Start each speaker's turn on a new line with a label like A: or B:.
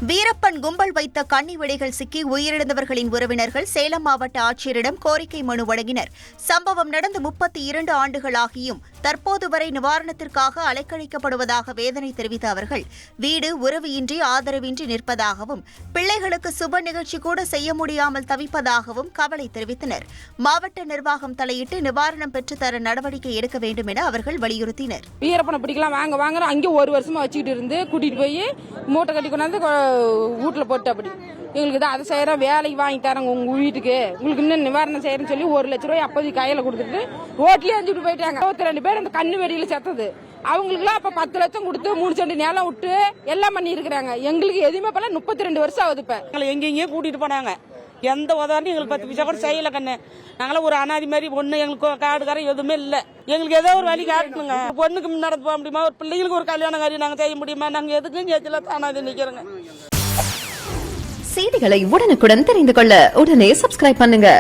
A: வீரப்பன் கும்பல் வைத்த கண்ணி வெடிகள் சிக்கி உயிரிழந்தவர்களின் உறவினர்கள் சேலம் மாவட்ட ஆட்சியரிடம் கோரிக்கை மனு வழங்கினர். சம்பவம் நடந்து 32 ஆண்டுகளாகியும் தற்போது வரை நிவாரணத்திற்காக அலைக்கழிக்கப்படுவதாக வேதனை தெரிவித்த அவர்கள் வீடு உறவு இன்றி ஆதரவின்றி நிற்பதாகவும் பிள்ளைகளுக்கு சுப நிகழ்ச்சி கூட செய்ய முடியாமல் தவிப்பதாகவும் கவலை தெரிவித்தனர். மாவட்ட நிர்வாகம் தலையிட்டு நிவாரணம் பெற்றுத்தர நடவடிக்கை எடுக்க வேண்டும் என அவர்கள் வலியுறுத்தினர்.
B: வீரப்பனை பிடிக்கலாம் வாங்க அங்கே ஒரு வருஷமா வச்சுக்கிட்டு இருந்து கூட்டிட்டு போய் மூட்டை கட்டி கொண்டாந்து வீட்டுல போட்டு அப்படி எங்களுக்கு தான் அதை செய்யற வேலைக்கு வாங்கி தரங்க உங்க வீட்டுக்கு உங்களுக்கு இன்னும் நிவாரணம் செய்யறேன்னு சொல்லி 1 லட்ச ரூபாய் அப்போதைக்கு கையில கொடுத்துட்டு ரோட்லயே அஞ்சுட்டு போயிட்டாங்க. 22 பேர் அந்த கண்ணு வெடியில செத்தது. அவங்களுக்குலாம் அப்ப 10 லட்சம் கொடுத்து 3 சென்ட் நிலம் விட்டு எல்லாம் பண்ணி இருக்கிறாங்க. எங்களுக்கு எதுவுமே பண்ணல. 32 வருஷம் ஆகுது. இப்ப
C: எங்கெங்கேயும் கூட்டிட்டு போனாங்க. எந்த உதவி எங்களுக்கு 10 பைசா கூட செய்யல கண்ணு. நாங்களும் ஒரு அனாதி மாதிரி ஒண்ணு எங்களுக்கு காடுகாரம் எதுவுமே இல்ல. எங்களுக்கு ஏதோ ஒரு வழி காட்டணுங்க. பொண்ணுக்கு முன்னாடி போக முடியுமா, ஒரு பிள்ளைங்களுக்கு ஒரு கல்யாணம் காரியம் நாங்க செய்ய முடியுமா? நாங்க எதுக்கும் கேட்கல. அனாதி நிக்கிறோங்க.
D: செய்திகளை உடனுக்குடன் தெரிந்து கொள்ள உடனே சப்ஸ்கிரைப் பண்ணுங்க.